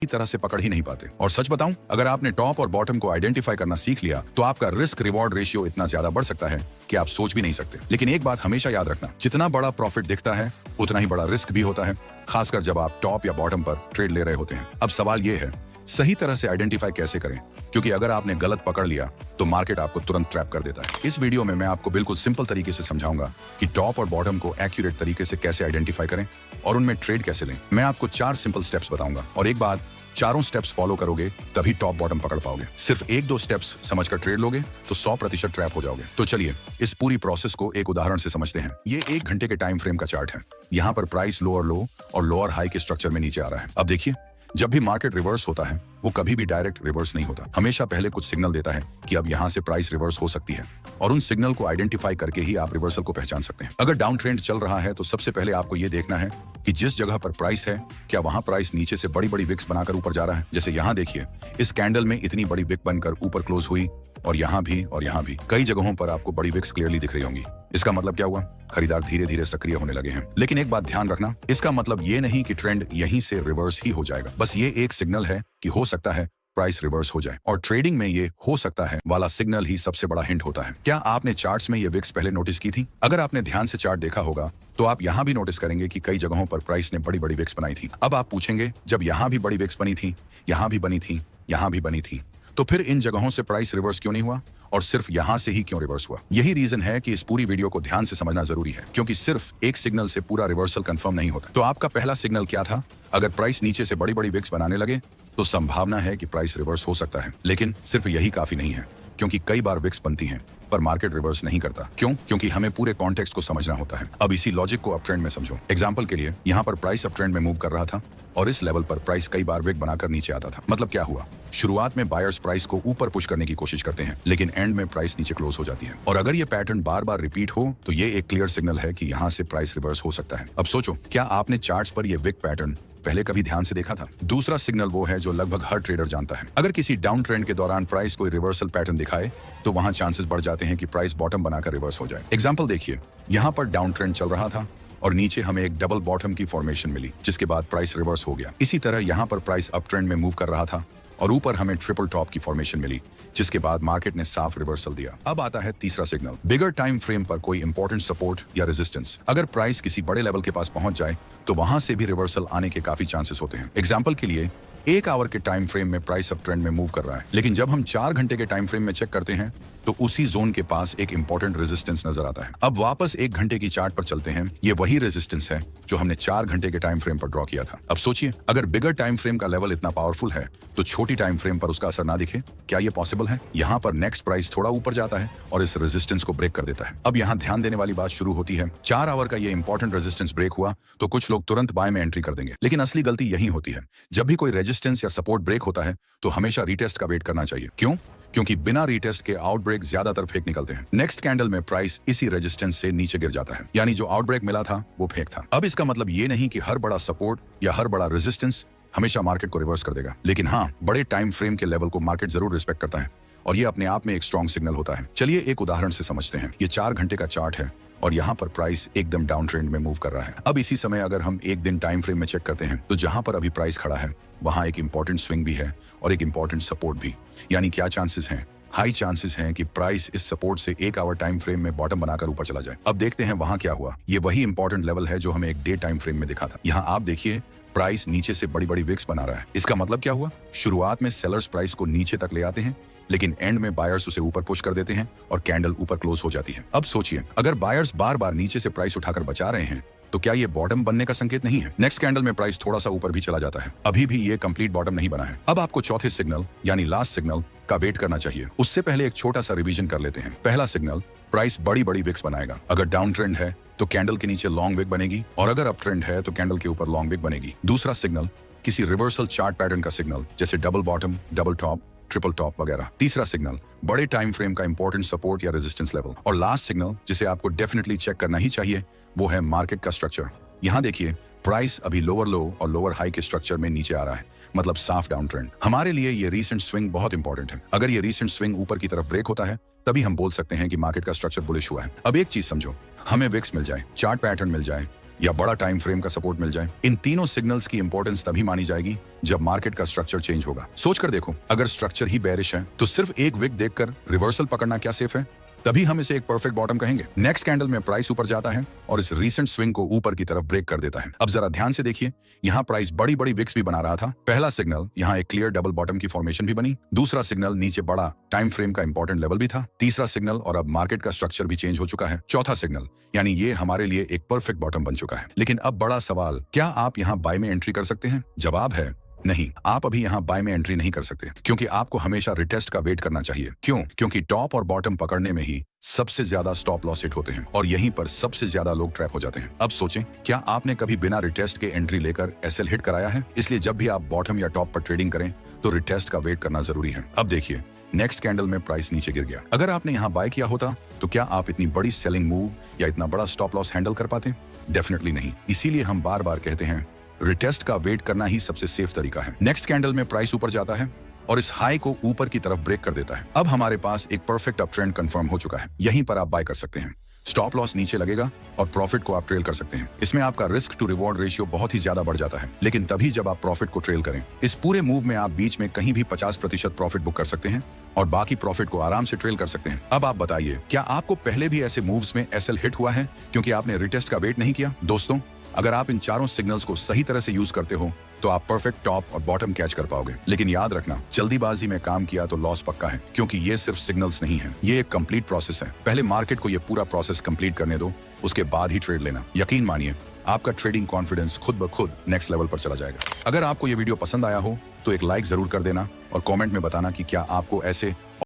तरह से पकड़ ही नहीं पाते। और सच बताऊं, अगर आपने टॉप और बॉटम को आइडेंटिफाई करना सीख लिया तो आपका रिस्क रिवॉर्ड रेशियो इतना ज्यादा बढ़ सकता है कि आप सोच भी नहीं सकते। लेकिन एक बात हमेशा याद रखना, जितना बड़ा प्रॉफिट दिखता है उतना ही बड़ा रिस्क भी होता है, खासकर जब आप टॉप या बॉटम पर ट्रेड ले रहे होते हैं। अब सवाल यह है, सही तरह से आइडेंटिफाई कैसे करें, क्योंकि अगर आपने गलत पकड़ लिया तो मार्केट आपको तुरंत ट्रैप कर देता है। इस वीडियो में मैं आपको बिल्कुल सिंपल तरीके से समझाऊंगा कि टॉप और बॉटम को एक्यूरेट तरीके से कैसे आइडेंटिफाई करें और उनमें ट्रेड कैसे लें। मैं आपको 4 सिंपल स्टेप्स बताऊंगा और एक बात, चारों स्टेप्स फॉलो करोगे तभी टॉप बॉटम पकड़ पाओगे। सिर्फ 1-2 स्टेप्स समझकर ट्रेड लोगे तो 100% ट्रैप हो जाओगे। तो चलिए इस पूरी प्रोसेस को एक उदाहरण से समझते हैं। ये 1 घंटे के टाइम फ्रेम का चार्ट है। यहाँ पर प्राइस लोअर लो और लोअर हाई के स्ट्रक्चर में नीचे आ रहा है। अब देखिए, जब भी मार्केट रिवर्स होता है वो कभी भी डायरेक्ट रिवर्स नहीं होता। हमेशा पहले कुछ सिग्नल देता है कि अब यहाँ से प्राइस रिवर्स हो सकती है और उन सिग्नल को आइडेंटिफाई करके ही आप रिवर्सल को पहचान सकते हैं। अगर डाउन ट्रेंड चल रहा है तो सबसे पहले आपको ये देखना है कि जिस जगह पर प्राइस है क्या वहां प्राइस नीचे से बड़ी बड़ी विक्स बनाकर ऊपर जा रहा है। जैसे यहाँ देखिए, इस कैंडल में इतनी बड़ी विक बनकर ऊपर क्लोज हुई और यहाँ भी कई जगहों पर आपको बड़ी विक्स क्लियरली दिख रही होंगी। इसका मतलब क्या हुआ? खरीदार धीरे धीरे सक्रिय होने लगे हैं। लेकिन एक बात ध्यान रखना, इसका मतलब ये नहीं कि ट्रेंड यहीं से रिवर्स ही हो जाएगा। बस ये एक सिग्नल है कि हो सकता है प्राइस रिवर्स हो जाए, और ट्रेडिंग में ये हो सकता है वाला सिग्नल ही सबसे बड़ा हिंट होता है। क्या आपने चार्ट्स में ये विक्स पहले नोटिस की थी? अगर आपने ध्यान से चार्ट देखा होगा तो आप यहाँ भी नोटिस करेंगे कि कई जगहों पर प्राइस ने बड़ी बड़ी विक्स बनाई थी। अब आप पूछेंगे, जब यहाँ भी बड़ी विक्स बनी थी, यहाँ भी बनी थी, यहाँ भी बनी थी, तो फिर इन जगहों से प्राइस रिवर्स क्यों नहीं हुआ और सिर्फ यहां से ही क्यों रिवर्स हुआ? यही रीजन है कि इस पूरी वीडियो को ध्यान से समझना जरूरी है, क्योंकि सिर्फ एक सिग्नल से पूरा रिवर्सल कंफर्म नहीं होता। तो आपका पहला सिग्नल क्या था? अगर प्राइस नीचे से बड़ी बड़ी विक्स बनाने लगे तो संभावना है कि प्राइस रिवर्स हो सकता है। लेकिन सिर्फ यही काफी नहीं है, क्योंकि कई बार विक्स बनती हैं पर मार्केट रिवर्स नहीं करता। क्यों? क्योंकि हमें पूरे कॉन्टेक्स्ट को समझना होता है। अब इसी लॉजिक को अप ट्रेंड में समझो। एग्जांपल के लिए, यहाँ पर प्राइस अप ट्रेंड में मूव कर रहा था और इस लेवल पर प्राइस कई बार विक बनाकर नीचे आता था। मतलब क्या हुआ? शुरुआत में बायर्स प्राइस को ऊपर पुश करने की कोशिश करते हैं, लेकिन एंड में प्राइस नीचे क्लोज हो जाती है। और अगर ये पैटर्न बार बार रिपीट हो तो ये एक क्लियर सिग्नल है कि यहाँ से प्राइस रिवर्स हो सकता है। अब सोचो, क्या आपने चार्ट्स पर ये विक पैटर्न पहले कभी ध्यान से देखा था? दूसरा सिग्नल वो है जो लगभग हर ट्रेडर जानता है। अगर किसी डाउन ट्रेंड के दौरान प्राइस कोई रिवर्सल पैटर्न दिखाए तो वहां चांसेस बढ़ जाते हैं कि प्राइस बॉटम बनाकर रिवर्स हो जाए। एग्जांपल देखिए, यहाँ पर डाउन ट्रेंड चल रहा था और नीचे हमें एक डबल बॉटम की फॉर्मेशन मिली, जिसके बाद प्राइस रिवर्स हो गया। इसी तरह यहाँ पर प्राइस अप ट्रेंड में मूव कर रहा था और ऊपर हमें ट्रिपल टॉप की फॉर्मेशन मिली, जिसके बाद मार्केट ने साफ रिवर्सल दिया। अब आता है तीसरा सिग्नल, बिगर टाइम फ्रेम पर कोई इंपॉर्टेंट सपोर्ट या रेजिस्टेंस। अगर प्राइस किसी बड़े लेवल के पास पहुंच जाए तो वहां से भी रिवर्सल आने के काफी चांसेस होते हैं। एग्जाम्पल के लिए, 1 आवर के टाइम फ्रेम में प्राइस अप ट्रेंड में मूव कर रहा है, लेकिन जब हम 4 घंटे के टाइम फ्रेम में चेक करते हैं तो उसी जोन के पास एक इंपॉर्टेंट रेजिस्टेंस नजर आता है। अब वापस 1 घंटे की चार्ट पर चलते हैं। ये वही रेजिस्टेंस है जो हमने 4 घंटे के टाइम फ्रेम पर ड्रॉ किया था। अब सोचिए, अगर बिगर टाइम फ्रेम का लेवल इतना पावरफुल है तो छोटी टाइम फ्रेम पर उसका असर ना दिखे? क्या ये पॉसिबल है? यहाँ पर नेक्स्ट प्राइस थोड़ा ऊपर जाता है और इस रेजिस्टेंस को ब्रेक कर देता है। अब यहाँ ध्यान देने वाली बात शुरू होती है। 4 आवर का ये इंपॉर्टेंट रेजिस्टेंस ब्रेक हुआ तो कुछ लोग तुरंत बाय में एंट्री कर देंगे, लेकिन असली गलती यही होती है। जब भी कोई रेजिस्टेंस या सपोर्ट ब्रेक होता है तो हमेशा रीटेस्ट का वेट करना चाहिए। क्यों? क्योंकि बिना रीटेस्ट के आउटब्रेक ज्यादातर फेक निकलते हैं। नेक्स्ट कैंडल में प्राइस इसी रेजिस्टेंस से नीचे गिर जाता है, यानी जो आउटब्रेक मिला था वो फेक था। अब इसका मतलब ये नहीं कि हर बड़ा सपोर्ट या हर बड़ा रेजिस्टेंस हमेशा मार्केट को रिवर्स कर देगा, लेकिन हाँ, बड़े टाइम फ्रेम के लेवल को मार्केट जरूर रिस्पेक्ट करता है और ये अपने आप में एक स्ट्रॉन्ग सिग्नल होता है। चलिए एक उदाहरण से समझते हैं। ये 4 घंटे का चार्ट है और यहाँ पर प्राइस एकदम डाउन ट्रेंड में मूव कर रहा है। अब इसी समय अगर हम एक दिन टाइम फ्रेम में चेक करते हैं तो जहां पर अभी प्राइस खड़ा है वहां एक इंपॉर्टेंट स्विंग भी है और एक इंपॉर्टेंट सपोर्ट भी। यानी क्या चांसेस हैं? हाई चांसेस हैं कि प्राइस इस सपोर्ट से 1 आवर टाइम फ्रेम में बॉटम बनाकर ऊपर चला जाए। अब देखते हैं वहां क्या हुआ। ये वही इंपॉर्टेंट लेवल है जो हमें एक डे टाइम फ्रेम में दिखा था। यहाँ आप देखिए, प्राइस नीचे से बड़ी बड़ी विक्स बना रहा है। इसका मतलब क्या हुआ? शुरुआत में सेलर्स प्राइस को नीचे तक ले आते हैं, लेकिन एंड में बायर्स उसे ऊपर पुश कर देते हैं और कैंडल ऊपर क्लोज हो जाती है। अब सोचिए, अगर बायर्स बार बार नीचे से प्राइस उठाकर बचा रहे हैं तो क्या ये बॉटम बनने का संकेत नहीं है? नेक्स्ट कैंडल में प्राइस थोड़ा सा ऊपर भी चला जाता है, अभी भी ये कंप्लीट बॉटम नहीं बना है। अब आपको चौथे सिग्नल यानी लास्ट सिग्नल का वेट करना चाहिए। उससे पहले एक छोटा सा रिवीजन कर लेते हैं। पहला सिग्नल, प्राइस बड़ी बड़ी विक्स बनाएगा। अगर डाउन ट्रेंड है तो कैंडल के नीचे लॉन्ग विक बनेगी और अगर अप ट्रेंड है तो कैंडल के ऊपर लॉन्ग विक बनेगी। दूसरा सिग्नल, किसी रिवर्सल चार्ट पैटर्न का सिग्नल, जैसे double bottom, double top, triple top वगैरह। तीसरा सिग्नल, बड़े टाइम फ्रेम का इंपॉर्टेंट सपोर्ट या रेजिस्टेंस लेवल। और लास्ट सिग्नल जिसे आपको डेफिनेटली चेक करना ही चाहिए वो है मार्केट का स्ट्रक्चर। यहाँ देखिए, प्राइस अभी लोअर लो और लोअर हाई के स्ट्रक्चर में नीचे आ रहा है, मतलब साफ डाउन ट्रेंड। हमारे लिए ये रीसेंट स्विंग बहुत इंपॉर्टेंट है। अगर ये रीसेंट स्विंग ऊपर की तरफ ब्रेक होता है तभी हम बोल सकते हैं कि मार्केट का स्ट्रक्चर बुलिश हुआ है। अब एक चीज समझो, हमें विक्स मिल जाए, चार्ट पैटर्न मिल जाए या बड़ा टाइम फ्रेम का सपोर्ट मिल जाए। इन तीनों सिग्नल्स की इंपॉर्टेंस तभी मानी जाएगी जब मार्केट का स्ट्रक्चर चेंज होगा। सोचकर देखो, अगर स्ट्रक्चर ही बेरिश है तो सिर्फ एक विक देखकर रिवर्सल पकड़ना क्या सेफ है? तभी हम इसे एक परफेक्ट बॉटम कहेंगे। नेक्स्ट कैंडल में प्राइस ऊपर जाता है और इस रीसेंट स्विंग को ऊपर की तरफ ब्रेक कर देता है। अब जरा ध्यान से देखिए, यहाँ प्राइस बड़ी बड़ी विक्स भी बना रहा था। पहला सिग्नल, यहाँ एक क्लियर डबल बॉटम की फॉर्मेशन भी बनी। दूसरा सिग्नल, नीचे बड़ा टाइम फ्रेम का इंपॉर्टेंट लेवल भी था। तीसरा सिग्नल, और अब मार्केट का स्ट्रक्चर भी चेंज हो चुका है। चौथा सिग्नल, यानी ये हमारे लिए एक परफेक्ट बॉटम बन चुका है। लेकिन अब बड़ा सवाल, क्या आप यहाँ बाय में एंट्री कर सकते हैं? जवाब है नहीं, आप अभी यहाँ बाय में एंट्री नहीं कर सकते, क्योंकि आपको हमेशा रिटेस्ट का वेट करना चाहिए। क्यों? क्योंकि टॉप और बॉटम पकड़ने में ही सबसे ज्यादा स्टॉप लॉस हिट होते हैं और यहीं पर सबसे ज्यादा लोग ट्रैप हो जाते हैं। अब सोचें, क्या आपने कभी बिना रिटेस्ट के एंट्री लेकर एसएल हिट कराया है? इसलिए जब भी आप बॉटम या टॉप पर ट्रेडिंग करें तो रिटेस्ट का वेट करना जरूरी है। अब देखिए, नेक्स्ट कैंडल में प्राइस नीचे गिर गया। अगर आपने यहाँ बाय किया होता तो क्या आप इतनी बड़ी सेलिंग मूव या इतना बड़ा स्टॉप लॉस हैंडल कर पाते? डेफिनेटली नहीं। इसीलिए हम बार बार कहते हैं, रिटेस्ट का वेट करना ही सबसे सेफ तरीका है। नेक्स्ट कैंडल में प्राइस ऊपर जाता है और इस हाई को ऊपर की तरफ ब्रेक कर देता है। अब हमारे पास एक परफेक्ट अप ट्रेंड कंफर्म हो चुका है। यहीं पर आप बाय कर सकते हैं। स्टॉप लॉस नीचे लगेगा और प्रॉफिट को आप ट्रेल कर सकते हैं। इसमें आपका रिस्क टू रिवॉर्ड रेशियो बहुत ही ज्यादा बढ़ जाता है, लेकिन तभी जब आप प्रॉफिट को ट्रेल करें। इस पूरे मूव में आप बीच में कहीं भी 50% प्रॉफिट बुक कर सकते हैं और बाकी प्रॉफिट को आराम से ट्रेल कर सकते हैं। अब आप बताइए, क्या आपको पहले भी ऐसे मूव्स में एसएल हिट हुआ है क्योंकि आपने रिटेस्ट का वेट नहीं किया? दोस्तों, अगर आप इन चारों सिग्नल्स को सही तरह से यूज करते हो तो आप परफेक्ट टॉप और बॉटम कैच कर पाओगे। लेकिन याद रखना, जल्दीबाजी में काम किया तो लॉस पक्का है, क्योंकि ये सिर्फ सिग्नल्स नहीं है, ये एक कंप्लीट प्रोसेस है। पहले मार्केट को ये पूरा प्रोसेस कंप्लीट करने दो, उसके बाद ही ट्रेड लेना। यकीन मानिए, आपका ट्रेडिंग कॉन्फिडेंस खुद ब खुद नेक्स्ट लेवल पर चला जाएगा। अगर आपको ये वीडियो पसंद आया हो तो एक लाइक जरूर कर देना और कमेंट में बताना कि क्या आपको ऐसे